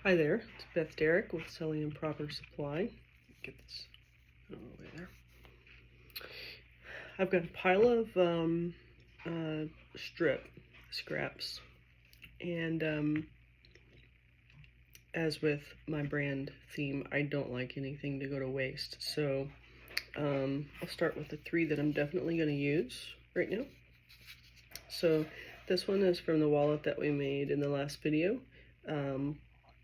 Hi there, it's Beth Derrick with Selling Improper Supply. Get this out of the way there. I've got a pile of scraps, and as with my brand theme, I don't like anything to go to waste. So I'll start with the 3 that I'm definitely going to use right now. So this one is from the wallet that we made in the last video.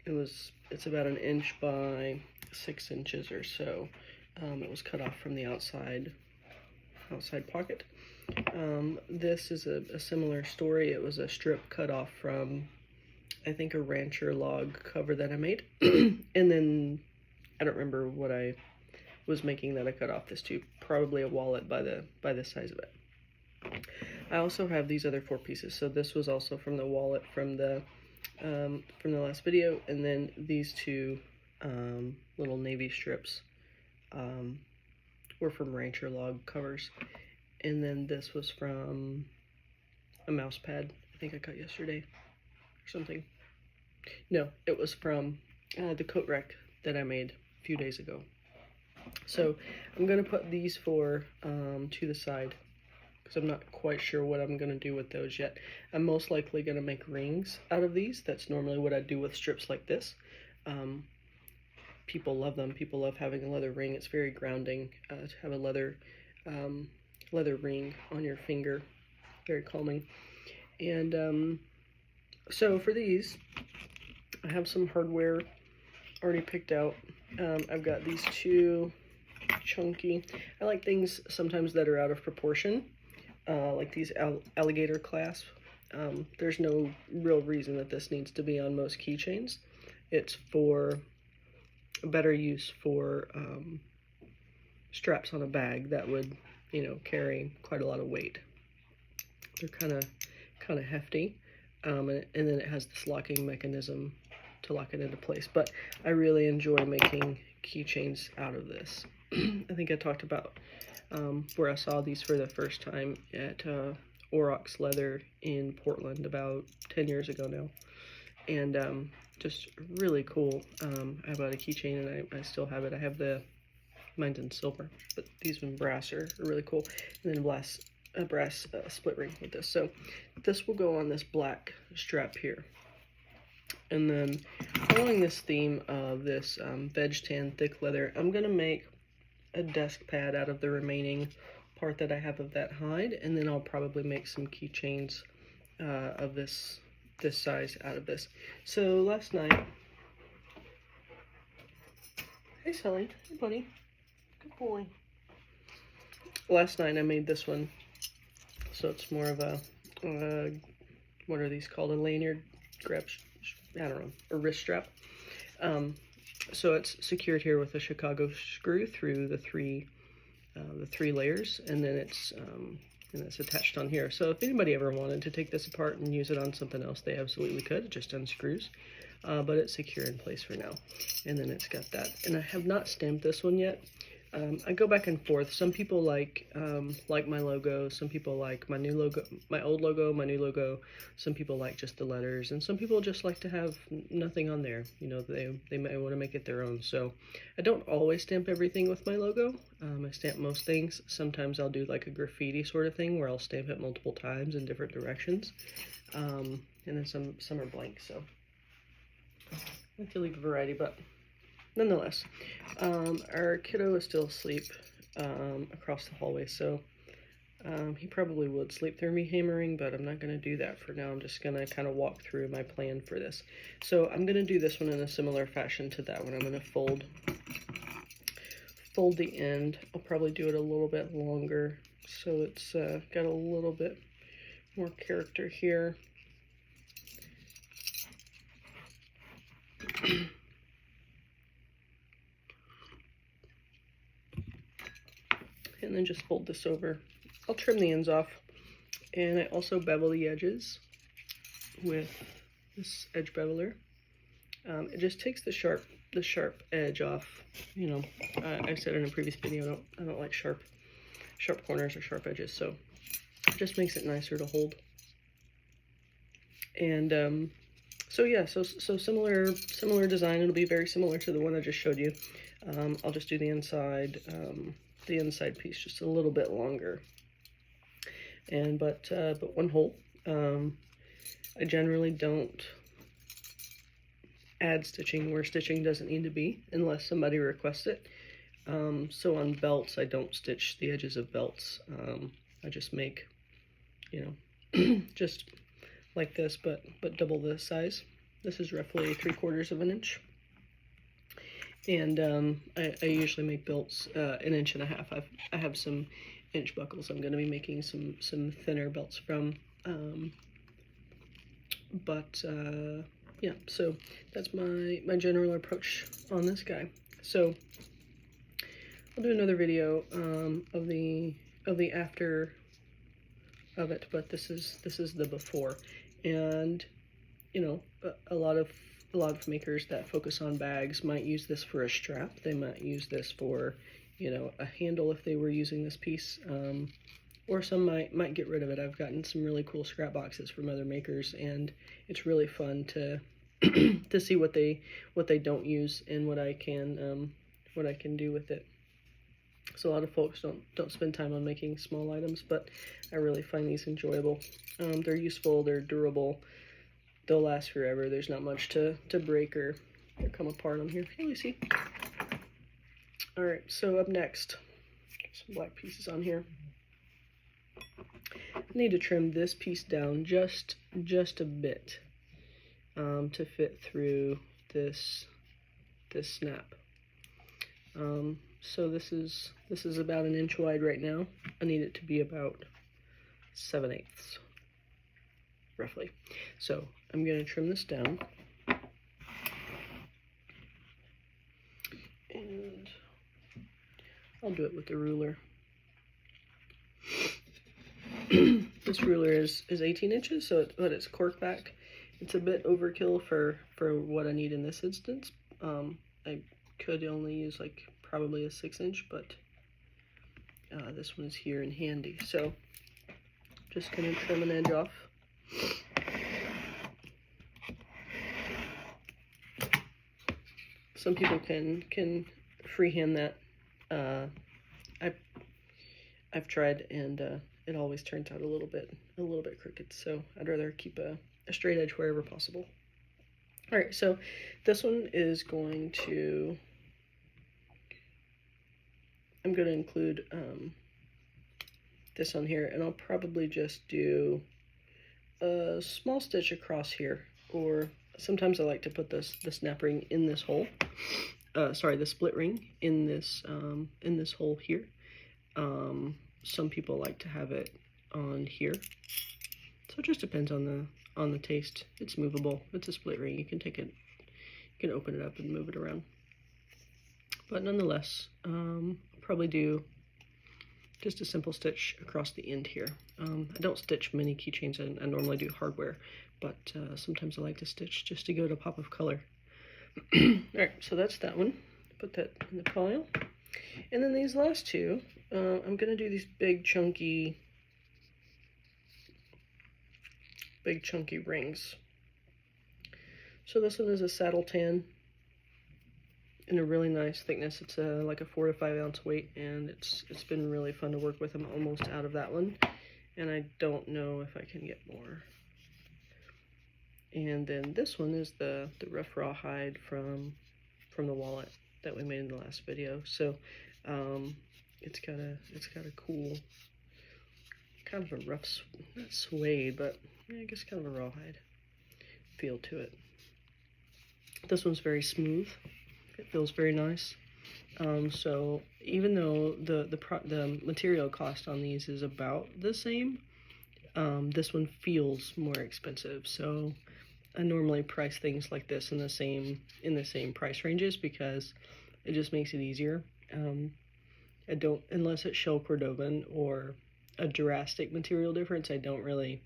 It's about 1 inch by 6 inches or so. It was cut off from the outside pocket. This is a similar story. It was a strip cut off from, I think, a rancher log cover that I made. And then I don't remember what I was making that I cut off this to. Probably a wallet by the size of it. I also have these other 4 pieces. So this was also from the wallet from the last video, and then these 2 little navy strips were from rancher log covers, and then this was from a mouse pad I think I cut yesterday or something. No, it was from the coat rack that I made a few days ago. So I'm gonna put these 4 to the side, because I'm not quite sure what I'm going to do with those yet. I'm most likely going to make rings out of these. That's normally what I do with strips like this. People love them. People love having a leather ring. It's very grounding to have a leather ring on your finger. Very calming. And so for these, I have some hardware already picked out. I've got these 2 chunky. I like things sometimes that are out of proportion. Like these Alligator Clasp. There's no real reason that this needs to be on most keychains. It's for a better use for straps on a bag that would, carry quite a lot of weight. They're kind of hefty, and then it has this locking mechanism to lock it into place. But I really enjoy making keychains out of this. I think I talked about where I saw these for the first time at Aurochs Leather in Portland about 10 years ago now, and just really cool. I bought a keychain and I still have it. I have mine's in silver, but these in brass are really cool, and then a brass split ring with this. So this will go on this black strap here. And then following this theme of this veg tan thick leather, I'm gonna make a desk pad out of the remaining part that I have of that hide, and then I'll probably make some keychains of this size out of this. So last night, hey Sully, hey buddy, good boy. Last night I made this one, so it's more of a what are these called? A lanyard grab, I don't know, a wrist strap. So it's secured here with a Chicago screw through the three layers, and then it's attached on here. So if anybody ever wanted to take this apart and use it on something else, they absolutely could. It just unscrews, but it's secure in place for now. And then it's got that. And I have not stamped this one yet. I go back and forth. Some people like my logo. Some people like my new logo, my old logo, my new logo. Some people like just the letters, and some people just like to have nothing on there. They might want to make it their own. So I don't always stamp everything with my logo. I stamp most things. Sometimes I'll do like a graffiti sort of thing where I'll stamp it multiple times in different directions. And then some are blank. So I like to leave a variety, but nonetheless, our kiddo is still asleep across the hallway, so he probably would sleep through me hammering, but I'm not going to do that for now. I'm just going to kind of walk through my plan for this. So I'm going to do this one in a similar fashion to that one. I'm going to fold the end. I'll probably do it a little bit longer, so it's got a little bit more character here. And then just fold this over. I'll trim the ends off, and I also bevel the edges with this edge beveler. It just takes the sharp edge off. I said in a previous video, I don't like sharp corners or sharp edges, so it just makes it nicer to hold. And So yeah, so similar design. It'll be very similar to the one I just showed you. I'll just do the inside piece just a little bit longer. And but one hole. I generally don't add stitching where stitching doesn't need to be unless somebody requests it. So on belts, I don't stitch the edges of belts. I just make, you know, just like this, but double the size. This is roughly 3/4 of an inch. And I usually make belts 1.5 inches. I have some inch buckles I'm going to be making some thinner belts from. Yeah, so that's my general approach on this guy. So I'll do another video of the after of it, but this is the before. And you know, a lot of makers that focus on bags might use this for a strap. They might use this for, you know, a handle if they were using this piece, or some might get rid of it. I've gotten some really cool scrap boxes from other makers, and it's really fun to to see what they don't use and what I can do with it. So a lot of folks don't spend time on making small items, but I really find these enjoyable. They're useful, they're durable, they'll last forever. There's not much to break or come apart on here. Hey, Lucy. All right, so up next, some black pieces on here. I need to trim this piece down just a bit to fit through this snap. So this is about 1 inch wide right now. I need it to be about 7/8, roughly. So I'm going to trim this down, and I'll do it with the ruler. This ruler is 18 inches, but it's cork back. It's a bit overkill for what I need in this instance. I could only use like probably a 6-inch, but this one's here and handy. So just gonna trim an edge off. Some people can freehand that. I've tried, and it always turns out a little bit crooked. So I'd rather keep a straight edge wherever possible. All right, so this one is going to. I'm going to include this on here, and I'll probably just do a small stitch across here, or sometimes I like to put the snap ring in this hole. Sorry, the split ring in this hole here. Some people like to have it on here, so it just depends on the taste. It's movable. It's a split ring. You can take it, you can open it up and move it around. But nonetheless, probably do just a simple stitch across the end here. I don't stitch many keychains. I normally do hardware, but sometimes I like to stitch just to go to pop of color. Alright, so that's that one. Put that in the pile. And then these last two, I'm going to do these big chunky rings. So this one is a saddle tan in a really nice thickness. It's like a 4 to 5 ounce weight, and it's been really fun to work with. I'm almost out of that one, and I don't know if I can get more. And then this one is the rough rawhide from the wallet that we made in the last video. So it's got a cool kind of a rough, not suede, but I guess kind of a rawhide feel to it. This one's very smooth. It feels very nice. So even though the material cost on these is about the same, this one feels more expensive. So I normally price things like this in the same price ranges because it just makes it easier. I don't, unless it's shell cordovan or a drastic material difference, I don't really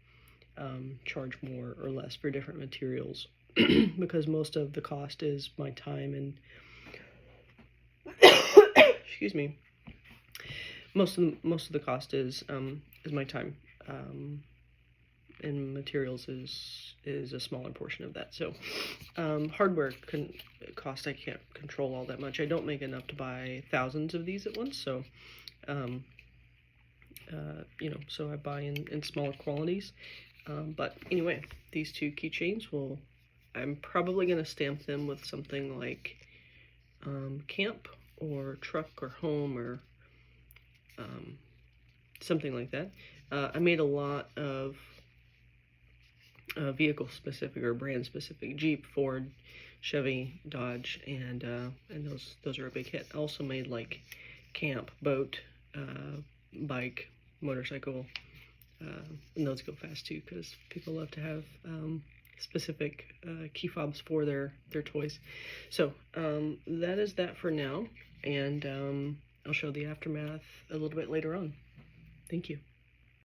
charge more or less for different materials because most of the cost is my time and excuse me. Most of the cost is my time. and materials is a smaller portion of that. So hardware cost I can't control all that much. I don't make enough to buy thousands of these at once, so you know, so I buy in smaller quantities. But anyway, these two keychains I'm probably going to stamp them with something like camp or truck or home or something like that. I made a lot of vehicle specific or brand specific: Jeep, Ford, Chevy, Dodge, and those are a big hit. I also made like camp, boat, bike, motorcycle, and those go fast too because people love to have specific key fobs for their toys. So that is that for now, and I'll show the aftermath a little bit later on. Thank you.